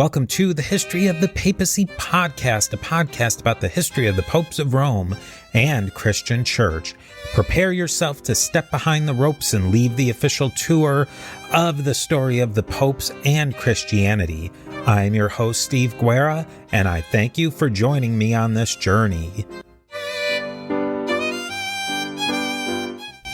Welcome to the History of the Papacy podcast, a podcast about the history of the popes of Rome and Christian Church. Prepare yourself to step behind the ropes and leave the official tour of the story of the popes and Christianity. I'm your host, Steve Guerra, and I thank you for joining me on this journey.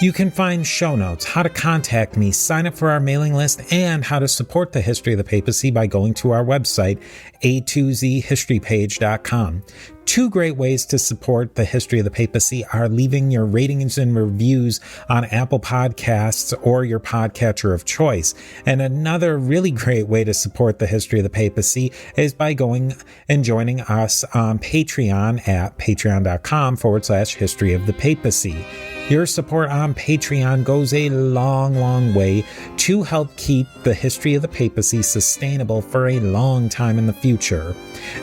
You can find show notes, how to contact me, sign up for our mailing list, and how to support the History of the Papacy by going to our website, a2zhistorypage.com. Two great ways to support the History of the Papacy are leaving your ratings and reviews on Apple Podcasts or your podcatcher of choice. And another really great way to support the History of the Papacy is by going and joining us on Patreon at patreon.com/History of the Papacy. Your support on Patreon goes a long way to help keep the History of the Papacy sustainable for a long time in the future.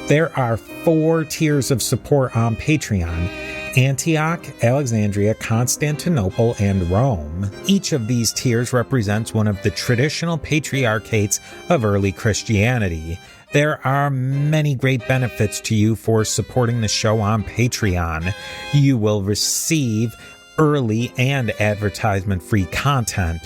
There are 4 tiers of support on Patreon: Antioch, Alexandria, Constantinople, and Rome. Each of these tiers represents one of the traditional patriarchates of early Christianity. There are many great benefits to you for supporting the show on Patreon. You will receive early and advertisement-free content,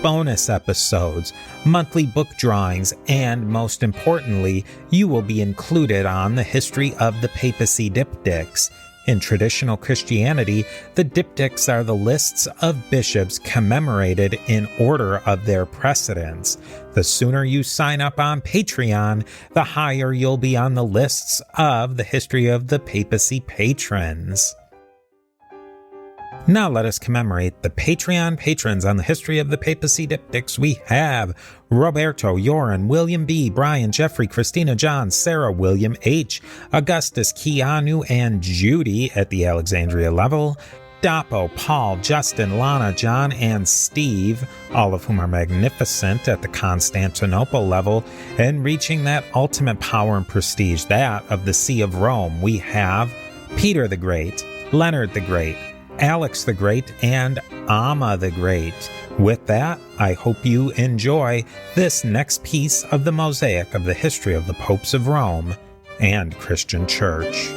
bonus episodes, monthly book drawings, and most importantly, you will be included on the History of the Papacy diptychs. In traditional Christianity, the diptychs are the lists of bishops commemorated in order of their precedence. The sooner you sign up on Patreon, the higher you'll be on the lists of the History of the Papacy patrons. Now let us commemorate the Patreon patrons on the History of the Papacy diptychs. We have Roberto, Joran, William B., Brian, Jeffrey, Christina, John, Sarah, William H., Augustus, Keanu, and Judy at the Alexandria level, Dapo, Paul, Justin, Lana, John, and Steve, all of whom are magnificent at the Constantinople level, and reaching that ultimate power and prestige, that of the See of Rome. We have Peter the Great, Leonard the Great, Alex the Great, and Amma the Great. With that, I hope you enjoy this next piece of the mosaic of the history of the popes of Rome and Christian Church.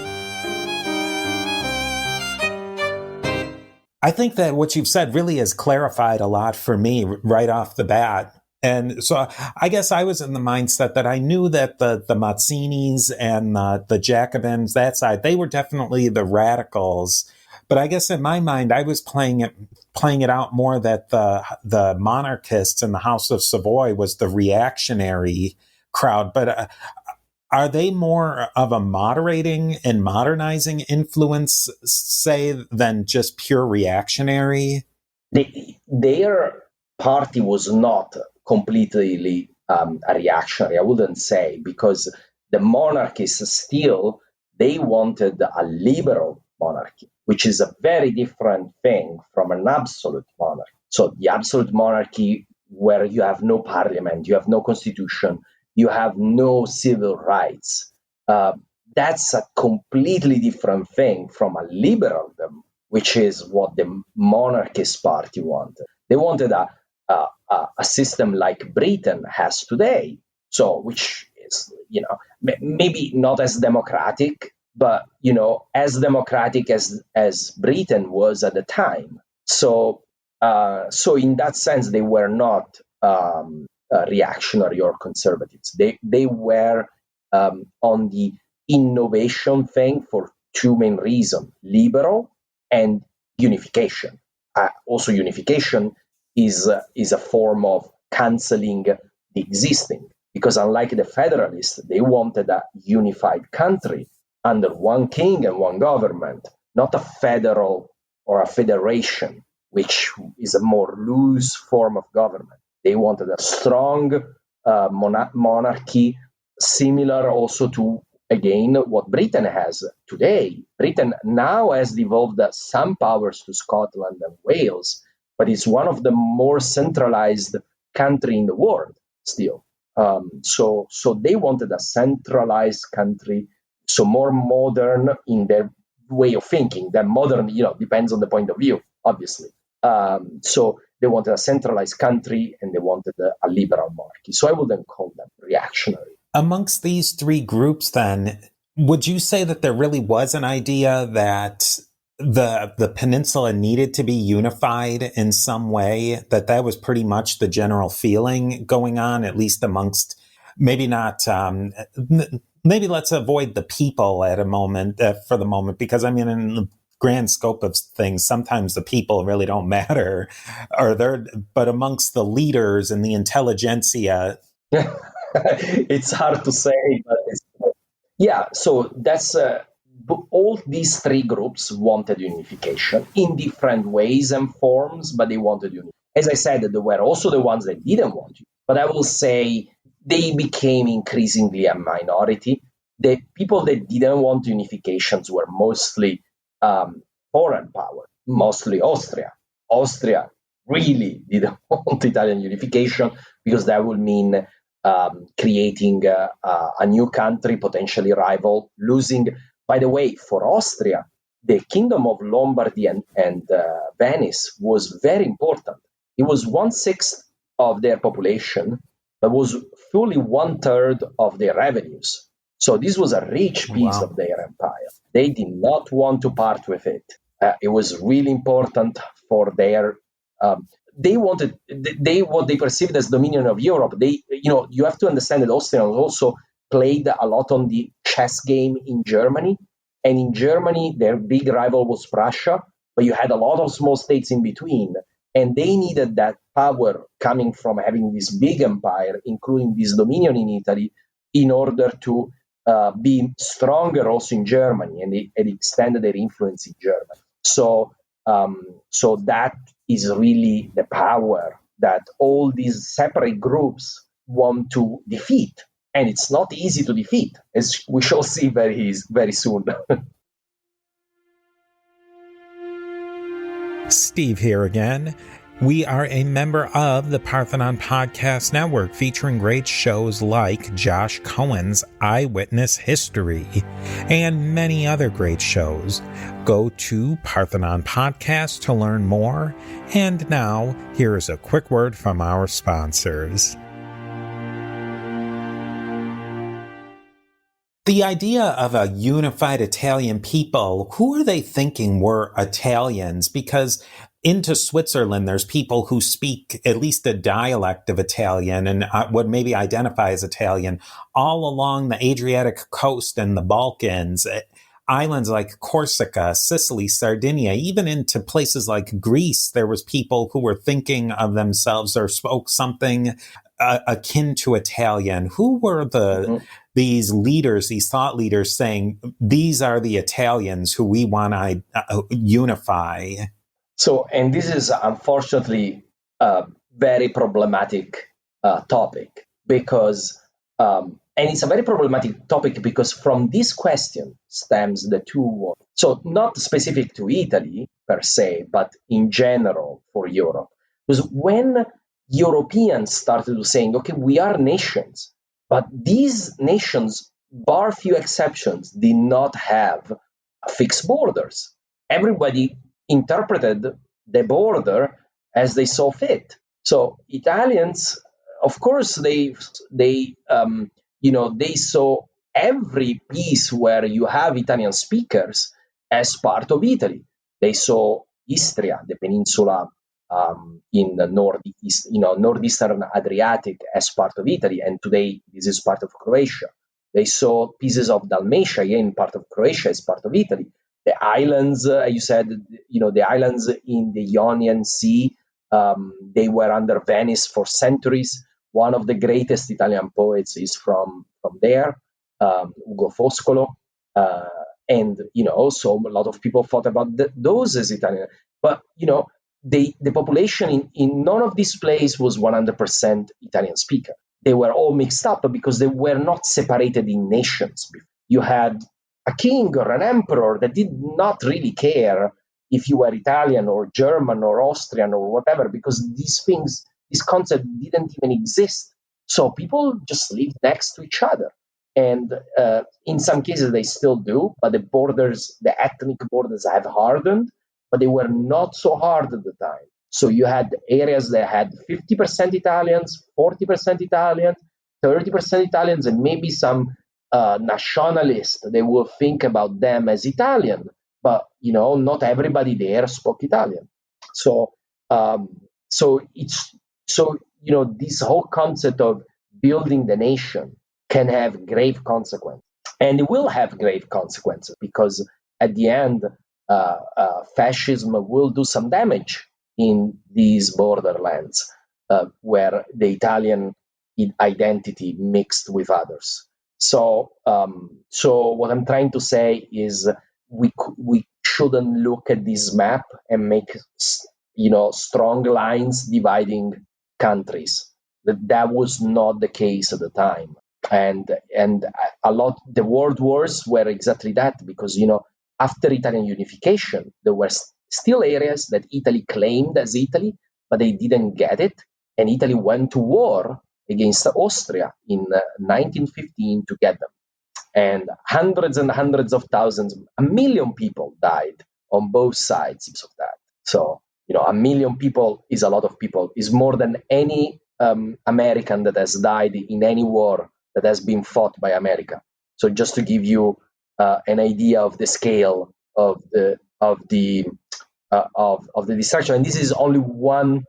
I think that what you've said really has clarified a lot for me right off the bat. And so I guess I was in the mindset that I knew that the Mazzinis and the Jacobins, that side, they were definitely the radicals. But I guess in my mind, I was playing it out more that the monarchists in the House of Savoy was the reactionary crowd. But are they more of a moderating and modernizing influence, say, than just pure reactionary? Their party was not completely a reactionary, I wouldn't say, because the monarchists still, they wanted a liberal monarchy, which is a very different thing from an absolute monarchy. So the absolute monarchy, where you have no parliament, you have no constitution, you have no civil rights, that's a completely different thing from a liberaldom, which is what the monarchist party wanted. They wanted a system like Britain has today, so which is, maybe not as democratic, but, as democratic as Britain was at the time. So in that sense, they were not reactionary or conservatives. They were on the innovation thing for 2 main reasons: liberal and unification. Also, unification is a form of canceling the existing, because unlike the Federalists, they wanted a unified country under one king and one government, not a federal or a federation, which is a more loose form of government. They wanted a strong monarchy, similar also to, again, what Britain has today. Britain now has devolved some powers to Scotland and Wales, but it's one of the more centralized country in the world still. So they wanted a centralized country, so more modern in their way of thinking. Then modern, depends on the point of view, obviously. So they wanted a centralized country and they wanted a liberal monarchy. So I wouldn't call them reactionary. Amongst these three groups, then, would you say that there really was an idea that the peninsula needed to be unified in some way, that was pretty much the general feeling going on, at least amongst maybe not, maybe let's avoid the people at a moment, for the moment, because I mean, in the grand scope of things, sometimes the people really don't matter, but amongst the leaders and the intelligentsia. It's hard to say, but yeah. So that's all these three groups wanted unification in different ways and forms, but they wanted unification. As I said, there were also the ones that didn't want it, but I will say they became increasingly a minority. The people that didn't want unifications were mostly foreign power, mostly Austria. Austria really didn't want Italian unification because that would mean creating a new country, potentially rival, losing. By the way, for Austria, the Kingdom of Lombardy and Venice was very important. It was 1/6 of their population, but was fully 1/3 of their revenues. So this was a rich piece of their empire. They did not want to part with it. It was really important for their they wanted what they perceived as dominion of Europe. You have to understand that Austrians also played a lot on the chess game in Germany, and in Germany their big rival was Prussia, but you had a lot of small states in between, and they needed that power coming from having this big empire, including this dominion in Italy, in order to be stronger also in Germany, and they extended their influence in Germany. So that is really the power that all these separate groups want to defeat. And it's not easy to defeat, as we shall see very soon. Steve here again. We are a member of the Parthenon Podcast Network, featuring great shows like Josh Cohen's Eyewitness History and many other great shows. Go to Parthenon Podcast to learn more. And now, here is a quick word from our sponsors. The idea of a unified Italian people, who are they thinking were Italians? Because into Switzerland, there's people who speak at least a dialect of Italian and would maybe identify as Italian. All along the Adriatic coast and the Balkans, islands like Corsica, Sicily, Sardinia, even into places like Greece, there was people who were thinking of themselves or spoke something akin to Italian. Who were these leaders, these thought leaders, saying these are the Italians who we want to unify? So, and this is unfortunately a very problematic topic because, and it's a very problematic topic because from this question stems the two wars. So, not specific to Italy per se, but in general for Europe. Because when Europeans started to saying, okay, we are nations, but these nations, bar few exceptions, did not have fixed borders. Everybody interpreted the border as they saw fit. So Italians, of course, they saw every piece where you have Italian speakers as part of Italy. They saw Istria, the peninsula in the northeastern Adriatic, as part of Italy, and today this is part of Croatia. They saw pieces of Dalmatia, again part of Croatia, as part of Italy. The islands, you said, the islands in the Ionian Sea, they were under Venice for centuries. One of the greatest Italian poets is from there, Ugo Foscolo. And, so a lot of people thought about those as Italian. But, the population in none of these places was 100% Italian speaker. They were all mixed up because they were not separated in nations. You had a king or an emperor that did not really care if you were Italian or German or Austrian or whatever, because this concept didn't even exist. So people just lived next to each other. And in some cases they still do, but the ethnic borders have hardened, but they were not so hard at the time. So you had areas that had 50% Italians, 40% Italians, 30% Italians, and maybe some nationalists. They will think about them as Italian, but not everybody there spoke Italian. So um, this whole concept of building the nation can have grave consequences, and it will have grave consequences, because at the end, fascism will do some damage in these borderlands, where the Italian identity mixed with others. So what I'm trying to say is we shouldn't look at this map and make strong lines dividing countries. That was not the case at the time, and a lot the world wars were exactly that, because after Italian unification there were still areas that Italy claimed as Italy, but they didn't get it, and Italy went to war against Austria in 1915 to get them. And hundreds and hundreds of thousands, 1 million people died on both sides of that. So, 1 million people is a lot of people, is more than any American that has died in any war that has been fought by America. So, just to give you an idea of the scale of the destruction, and this is only one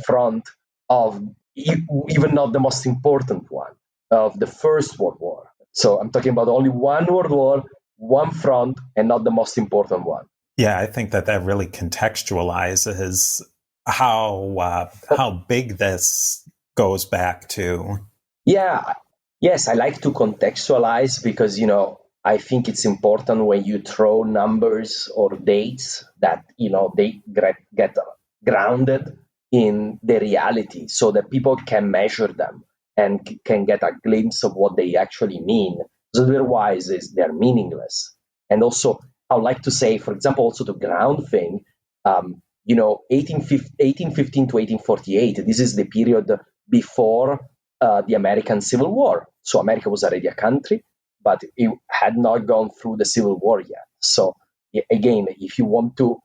front of, even not the most important one, of the First World War. So I'm talking about only one world war, one front, and not the most important one. Yeah, I think that really contextualizes how big this goes back to. Yeah, yes, I like to contextualize, because I think it's important when you throw numbers or dates that they get grounded in the reality, so that people can measure them and can get a glimpse of what they actually mean. So otherwise, they're meaningless. And also, I would like to say, for example, also the ground thing, 1815 to 1848, this is the period before the American Civil War. So America was already a country, but it had not gone through the Civil War yet. So again, if you want to,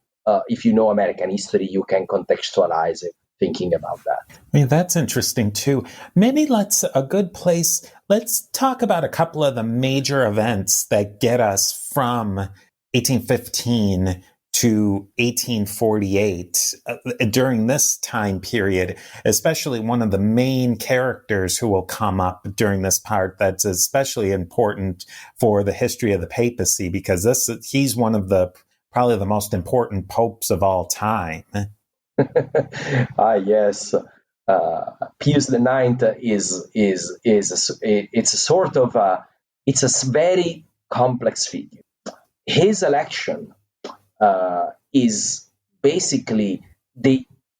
if you know American history, you can contextualize it thinking about that. I mean, that's interesting too. Maybe let's talk about a couple of the major events that get us from 1815 to 1848 during this time period, especially one of the main characters who will come up during this part that's especially important for the history of the papacy, because he's one of probably the most important popes of all time. Yes. Pius IX it's a sort of it's a very complex figure. His election is basically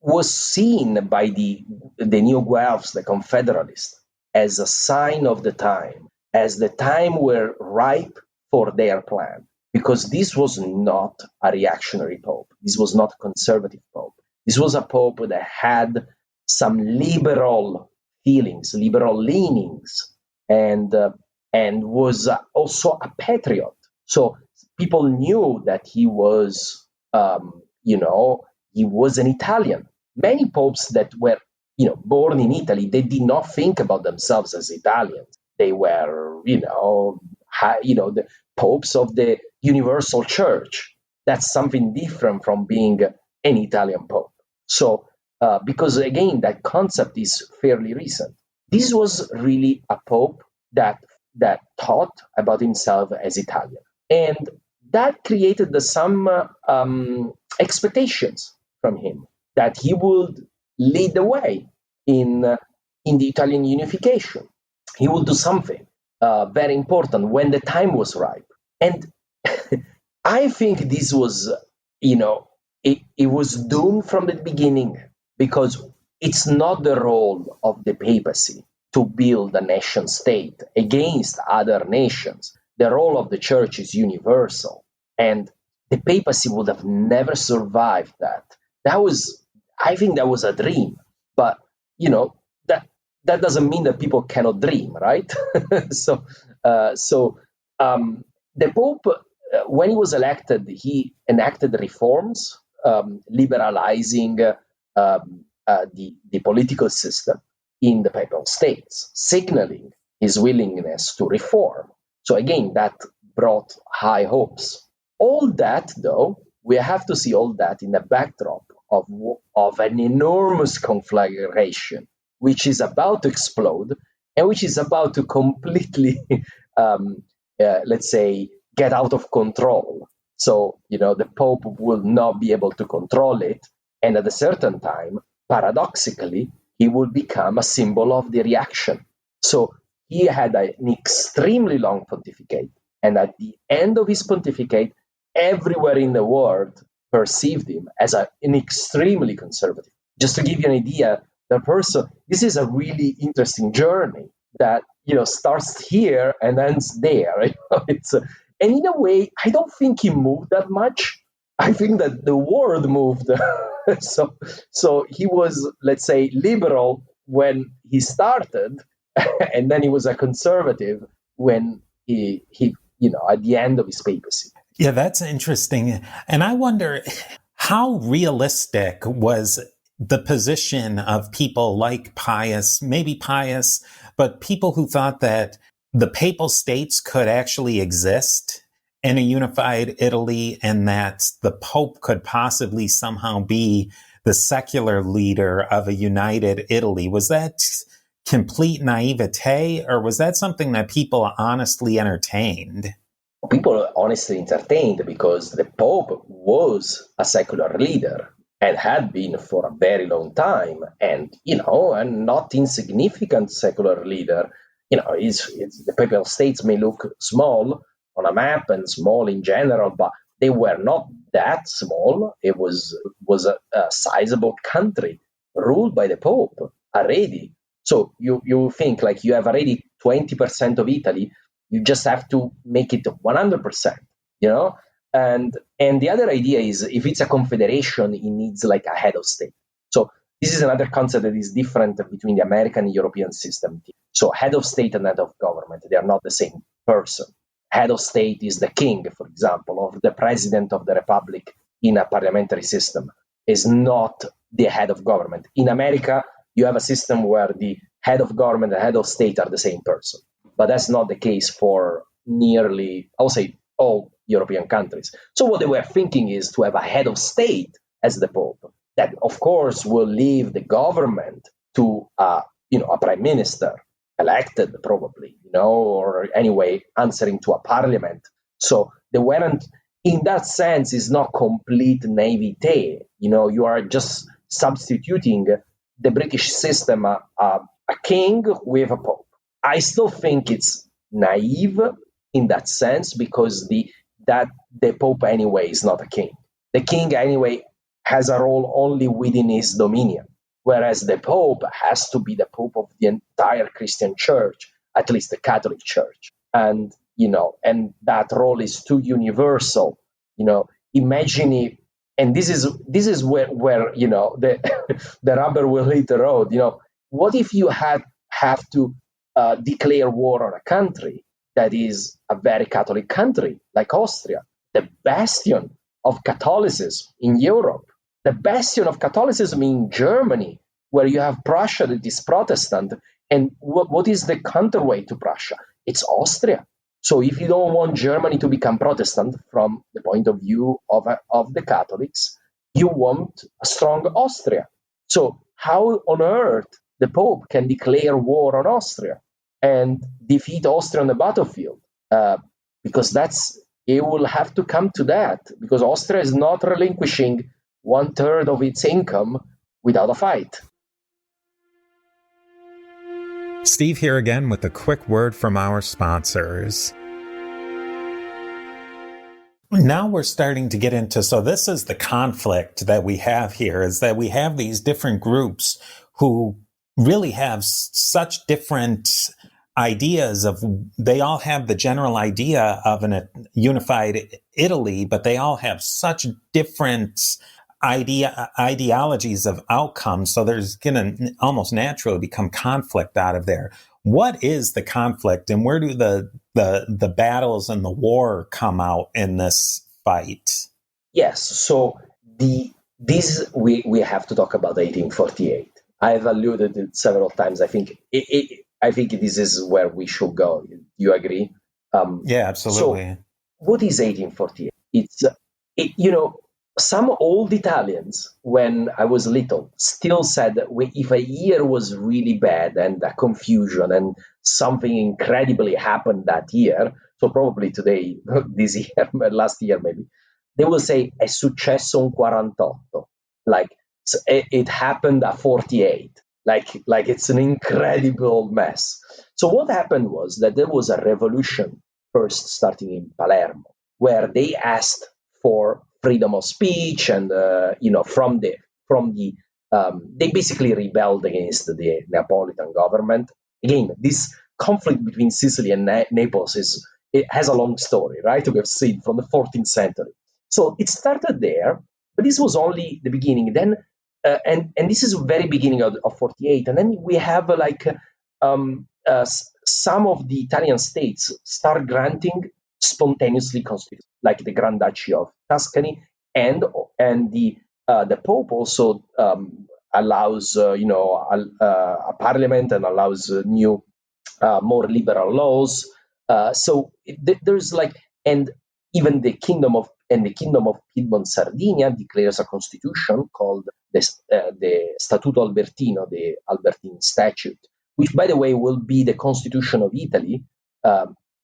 was seen by the New Guelphs, the Confederalists, as a sign of the time, as the time were ripe for their plan, because this was not a reactionary pope. This was not a conservative pope. This was a pope that had some liberal feelings, liberal leanings, and was also a patriot. So people knew that he was, he was an Italian. Many popes that were, born in Italy, they did not think about themselves as Italians. They were, the popes of the Universal Church. That's something different from being an Italian pope. So, because again, that concept is fairly recent. This was really a pope that thought about himself as Italian, and that created some expectations from him that he would lead the way in the Italian unification. He would do something very important when the time was ripe, and I think this was, it was doomed from the beginning, because it's not the role of the papacy to build a nation state against other nations. The role of the church is universal, and the papacy would have never survived that. I think that was a dream, but that doesn't mean that people cannot dream, right? So the Pope, when he was elected, he enacted reforms, liberalizing the political system. in the Papal States, signaling his willingness to reform. So again, that brought high hopes. All that, though, we have to see all that in the backdrop of an enormous conflagration, which is about to explode and which is about to completely, let's say, get out of control. So, the Pope will not be able to control it. And at a certain time, paradoxically, he will become a symbol of the reaction. So he had an extremely long pontificate. And at the end of his pontificate, everywhere in the world perceived him as an extremely conservative. Just to give you an idea, this is a really interesting journey that, starts here and ends there. And in a way, I don't think he moved that much. I think that the world moved. So he was, let's say, liberal when he started, and then he was a conservative when he at the end of his papacy. Yeah, that's interesting. And I wonder, how realistic was the position of people like Pius, but people who thought that the Papal States could actually exist in a unified Italy and that the Pope could possibly somehow be the secular leader of a united Italy? Was that complete naivete, or was that something that people honestly entertained? People honestly entertained because the Pope was a secular leader and had been for a very long time, and a not insignificant secular leader. The Papal States may look small on a map and small in general, but they were not that small. It was a sizable country ruled by the Pope already. So you think like you have already 20% of Italy. You just have to make it 100%, And the other idea is, if it's a confederation, it needs like a head of state. So this is another concept that is different between the American and European system. So head of state and head of government, they are not the same person. Head of state is the king, for example, or the president of the republic in a parliamentary system, is not the head of government. In America, you have a system where the head of government and head of state are the same person. But that's not the case for nearly, I would say, all European countries. So what they were thinking is to have a head of state as the Pope, that of course will leave the government to a prime minister, elected probably, or anyway answering to a parliament. So they weren't, in that sense, is not complete naivete. You are just substituting the British system, a king with a Pope. I still think it's naive in that sense, because the Pope anyway is not a king. The king anyway has a role only within his dominion, whereas the Pope has to be the Pope of the entire Christian Church, at least the Catholic Church. And that role is too universal. Imagine if, and this is where the the rubber will hit the road. What if you have to declare war on a country that is a very Catholic country like Austria, the bastion of Catholicism in Europe, the bastion of Catholicism in Germany, where you have Prussia that is Protestant. And what is the counterweight to Prussia? It's Austria. So if you don't want Germany to become Protestant from the point of view of the Catholics, you want a strong Austria. So how on earth the Pope can declare war on Austria and defeat Austria on the battlefield? Because it will have to come to that, because Austria is not relinquishing 1/3 of its income without a fight. Steve here again with a quick word from our sponsors. Now we're starting to get into, so this is the conflict that we have here, is that we have these different groups who really have such different ideas they all have the general idea of a unified Italy, but they all have such different ideologies of outcomes. So there's going to almost naturally become conflict out of there. What is the conflict, and where do the battles and the war come out in this fight? Yes. So we have to talk about 1848. I've alluded to it several times. I think this is where we should go. Do you agree? Yeah, So, absolutely. what is 1848? It's some old Italians, when I was little, still said that if a year was really bad and a confusion and something incredibly happened that year, so probably today, this year, last year maybe, they will say è successo un 48, like it happened at 48, like it's an incredible mess. So what happened was that there was a revolution first starting in Palermo, where they asked for freedom of speech, and from the they basically rebelled against the Neapolitan government. Again, this conflict between Sicily and Naples it has a long story, right? We have seen from the 14th century. So it started there, but this was only the beginning. Then, and this is the very beginning of 48, and then we have some of the Italian states start granting spontaneously constitution, like the Grand Duchy of Tuscany, and the Pope also allows a parliament and allows new more liberal laws. There's like, and even the kingdom of Piedmont Sardinia declares a constitution called the Statuto Albertino, the Albertine Statute, which, by the way, will be the constitution of Italy.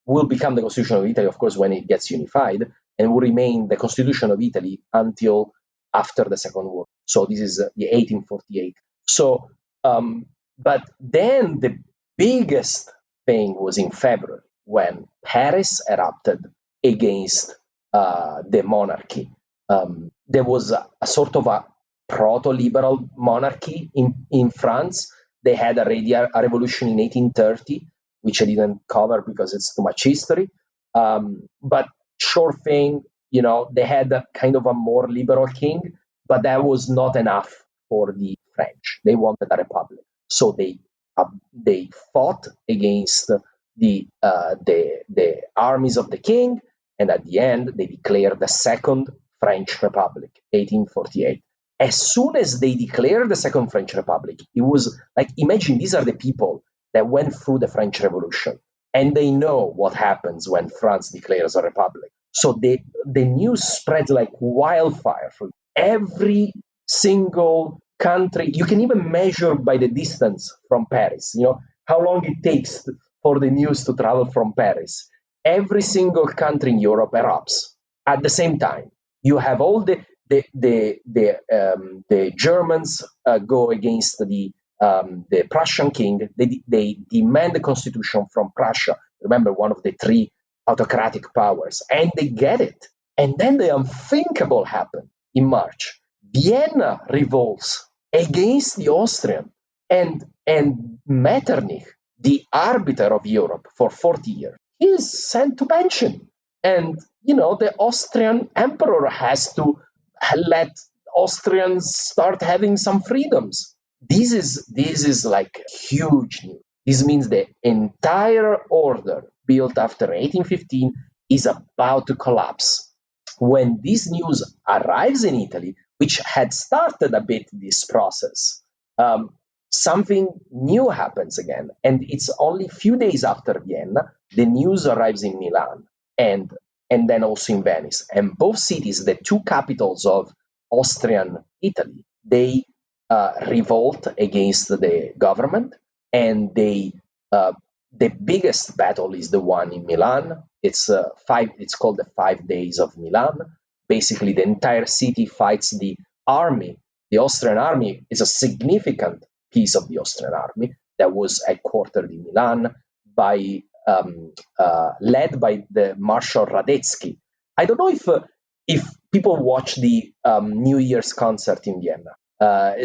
Will become the constitution of Italy, of course, when it gets unified, and will remain the constitution of Italy until after the Second War. So this is the 1848. So, but then the biggest thing was in February, when Paris erupted against the monarchy. There was a sort of a proto-liberal monarchy in France. They had already a revolution in 1830, which I didn't cover because it's too much history. But sure thing, they had a kind of a more liberal king, but that was not enough for the French. They wanted a republic, so they fought against the armies of the king, and at the end they declared the Second French Republic, 1848. As soon as they declared the Second French Republic, it was like, imagine these are the people that went through the French Revolution, and they know what happens when France declares a republic. So the news spread like wildfire from every single country. You can even measure by the distance from Paris, how long it takes for the news to travel from Paris. Every single country in Europe erupts at the same time. You have all the Germans go against the Prussian king. They demand the constitution from Prussia. Remember, one of the three autocratic powers, and they get it. And then the unthinkable happened in March. Vienna revolts against the Austrian, and Metternich, the arbiter of Europe for 40 years, is sent to pension. And the Austrian emperor has to let Austrians start having some freedoms. This is like huge news. This means the entire order built after 1815 is about to collapse. When this news arrives in Italy, which had started a bit this process, something new happens again. And it's only a few days after Vienna, the news arrives in Milan and then also in Venice. And both cities, the two capitals of Austrian Italy, they revolt against the government, and the biggest battle is the one in Milan. It's called the 5 Days of Milan. Basically, the entire city fights the army. The Austrian army is a significant piece of the Austrian army that was headquartered in Milan by led by the Marshal Radetzky. I don't know if people watch the New Year's concert in Vienna. At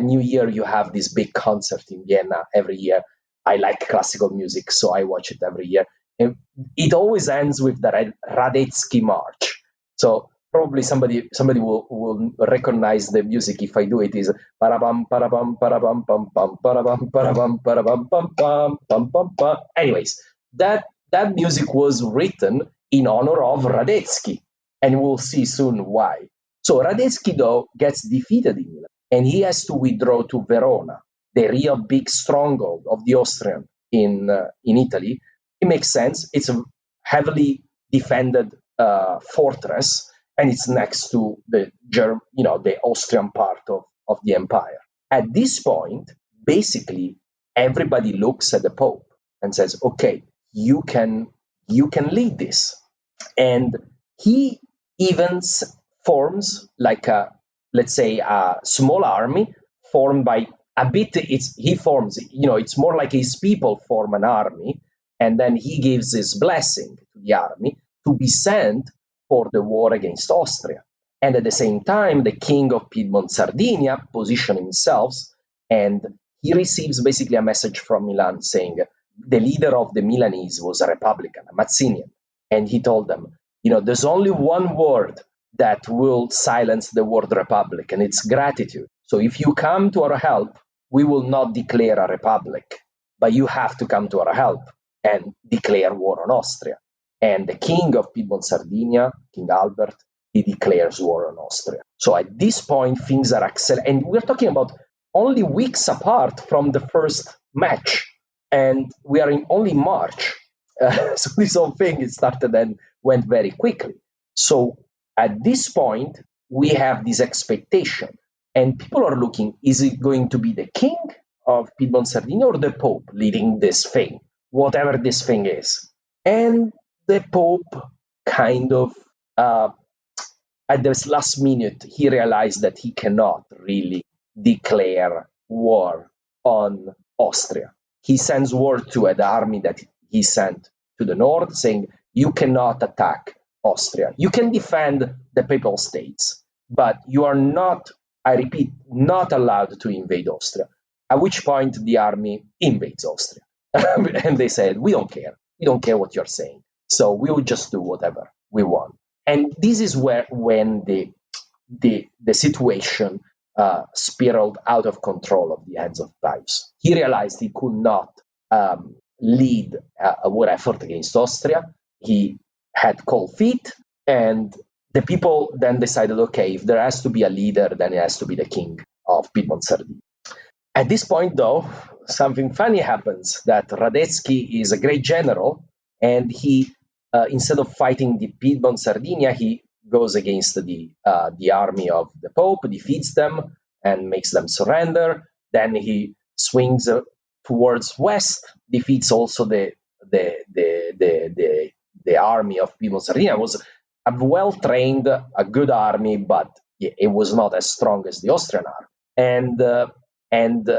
New Year you have this big concert in Vienna every year. I like classical music, so I watch it every year. And it always ends with the Radetzky March. So probably somebody will recognize the music if I do it. Is parabam parabam parabam pam pam parabam parabam parabam pam pam pam pam pam. Anyways, that music was written in honor of Radetzky, and we'll see soon why. So Radetzky, though, gets defeated in Milan, and he has to withdraw to Verona, the real big stronghold of the Austrian in Italy. It makes sense. It's a heavily defended fortress, and it's next to the Austrian part of the empire. At this point, basically, everybody looks at the Pope and says, "Okay, you can lead this," and he even forms like let's say a small army formed by it's more like his people form an army, and then he gives his blessing to the army to be sent for the war against Austria. And at the same time, the king of Piedmont Sardinia positioned himself, and he receives basically a message from Milan saying the leader of the Milanese was a Republican, a Mazzinian, and he told them, there's only one word that will silence the word republic, and it's gratitude. So if you come to our help, we will not declare a republic, but you have to come to our help and declare war on Austria. And the king of Piedmont Sardinia, King Albert, he declares war on Austria. So at this point, things are accelerating. And we're talking about only weeks apart from the first match. And we are in only March. So this whole thing, it started and went very quickly. So at this point, we have this expectation. And people are looking, is it going to be the king of Piedmont Sardinia or the Pope leading this thing, whatever this thing is? And the Pope kind of, at this last minute, he realized that he cannot really declare war on Austria. He sends word to the army that he sent to the north saying, you cannot attack Austria. You can defend the Papal States, but you are not, I repeat, not allowed to invade Austria. At which point the army invades Austria. And they said, we don't care. We don't care what you're saying. So we will just do whatever we want. And this is when the situation spiraled out of control of the hands of Pius. He realized he could not lead a war effort against Austria. He had cold feet, and the people then decided, okay, if there has to be a leader, then it has to be the king of Piedmont Sardinia. At this point, though, something funny happens, that Radetzky is a great general, and he, instead of fighting the Piedmont Sardinia, he goes against the army of the Pope, defeats them, and makes them surrender. Then he swings towards west, defeats also the army of Piedmont Sardinia. It was a well-trained, a good army, but it was not as strong as the Austrian army. And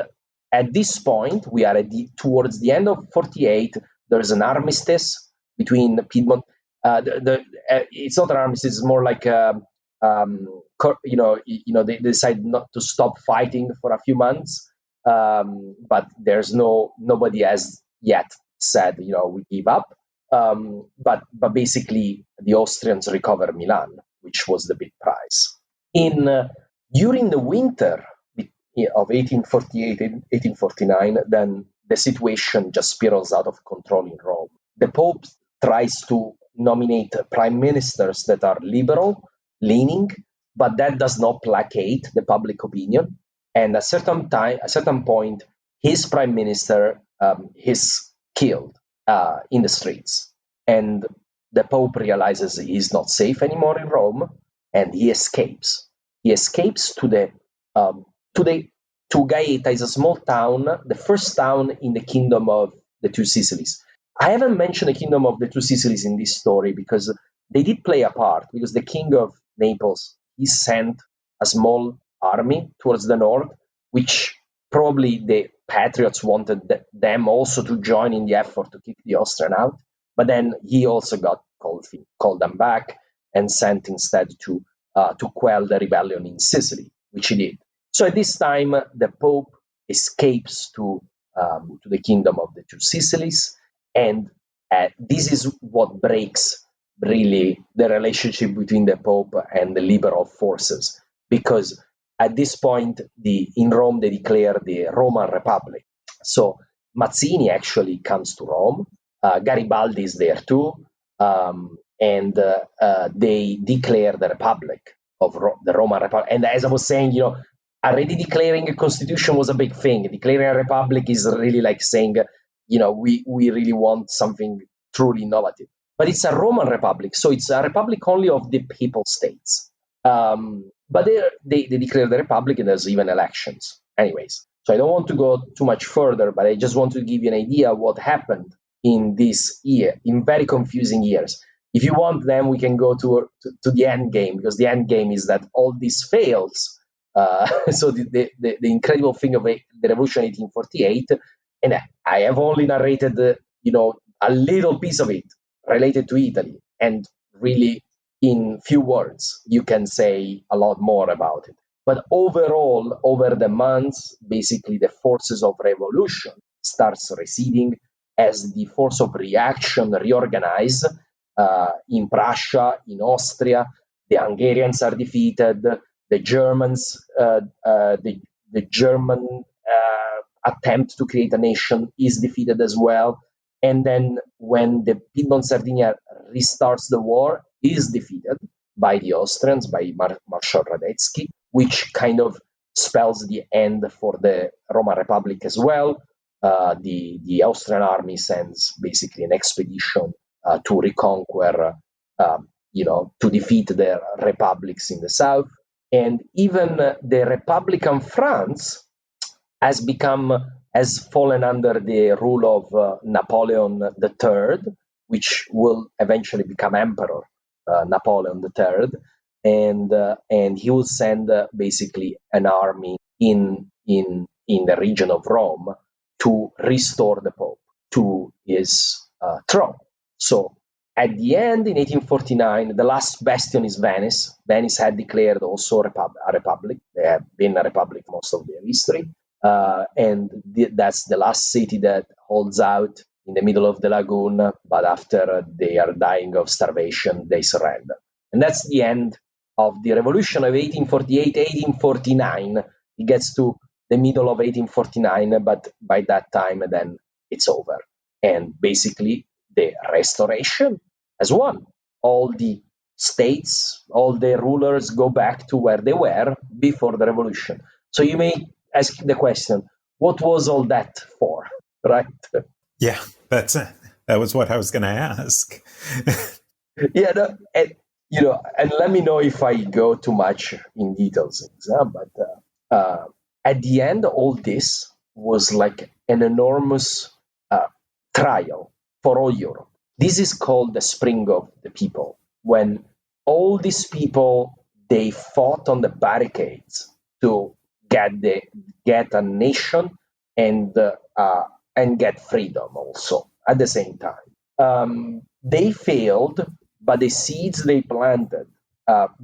at this point, we are towards the end of 48. There's an armistice between Piedmont. It's not an armistice; it's more like they decide not to stop fighting for a few months. But there's nobody has yet said we give up. But basically, the Austrians recover Milan, which was the big prize. During the winter of 1848 and 1849, then the situation just spirals out of control in Rome. The Pope tries to nominate prime ministers that are liberal-leaning, but that does not placate the public opinion. And at a certain point, his prime minister is killed in the streets, and the Pope realizes he's not safe anymore in Rome, and he escapes. He escapes to Gaeta. Is a small town, the first town in the Kingdom of the Two Sicilies. I haven't mentioned the Kingdom of the Two Sicilies in this story because they did play a part, because the King of Naples, he sent a small army towards the north, which probably the patriots wanted them also to join in the effort to kick the Austrian out. But then he also got called them back and sent instead to quell the rebellion in Sicily, which he did. So at this time, the Pope escapes to the Kingdom of the Two Sicilies, and this is what breaks really the relationship between the Pope and the liberal forces, because at this point, in Rome, they declare the Roman Republic. So Mazzini actually comes to Rome. Garibaldi is there too, and they declare the Republic of the Roman Republic. And as I was saying, already declaring a constitution was a big thing. Declaring a republic is really like saying, we really want something truly innovative. But it's a Roman republic, so it's a republic only of the papal states. But they declare the republic, and there's even elections. Anyways, so I don't want to go too much further, but I just want to give you an idea of what happened in this year, in very confusing years. If you want, then we can go to the end game, because the end game is that all this fails. So the incredible thing of the revolution 1848, and I have only narrated a little piece of it related to Italy, and really in few words you can say a lot more about it. But overall, over the months, basically the forces of revolution starts receding as the force of reaction reorganize. In Prussia, in Austria, the Hungarians are defeated. The Germans, the German attempt to create a nation is defeated as well. And then when the Piedmont Sardinia restarts the war, is defeated by the Austrians, by Marshal Radetzky, which kind of spells the end for the Roman Republic as well. The Austrian army sends basically an expedition to reconquer, to defeat the republics in the south. And even the Republican France has fallen under the rule of Napoleon III, which will eventually become Emperor Napoleon III, and he will send basically an army in the region of Rome to restore the Pope to his throne. So at the end, in 1849, the last bastion is Venice. Venice had declared also a republic. They have been a republic most of their history. And that's the last city that holds out in the middle of the lagoon. But after they are dying of starvation, they surrender. And that's the end of the revolution of 1848, 1849. It gets to the middle of 1849, but by that time, then it's over. And basically, the restoration has won. All the states, all the rulers go back to where they were before the revolution. So you may ask the question, what was all that for, right? Yeah, that was what I was going to ask. And let me know if I go too much in details. But at the end, all this was like an enormous trial for all Europe. This is called the Spring of the People, when all these people, they fought on the barricades to get a nation and get freedom also at the same time. They failed, but the seeds they planted,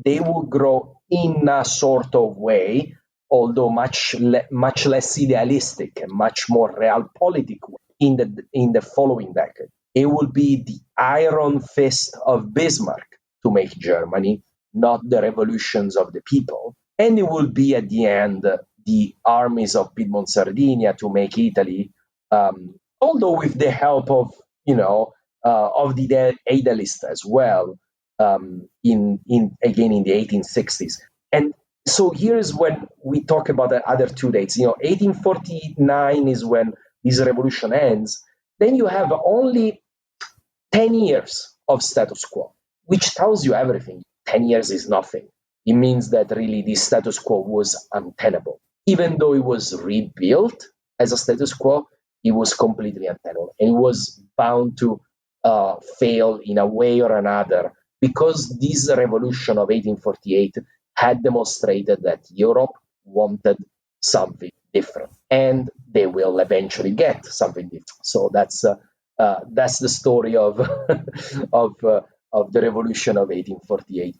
they will grow in a sort of way, although much less idealistic and much more realpolitik in the following decade. It will be the iron fist of Bismarck to make Germany, not the revolutions of the people. And it will be at the end the armies of Piedmont Sardinia to make Italy, although with the help of the idealists as well, in the 1860s. And so here's when we talk about the other two dates. 1849 is when this revolution ends. Then you have only 10 years of status quo, which tells you everything. 10 years is nothing. It means that really the status quo was untenable. Even though it was rebuilt as a status quo, it was completely untenable. And it was bound to fail in a way or another, because this revolution of 1848 had demonstrated that Europe wanted something different, and they will eventually get something different. So that's the story of of the revolution of 1848-49.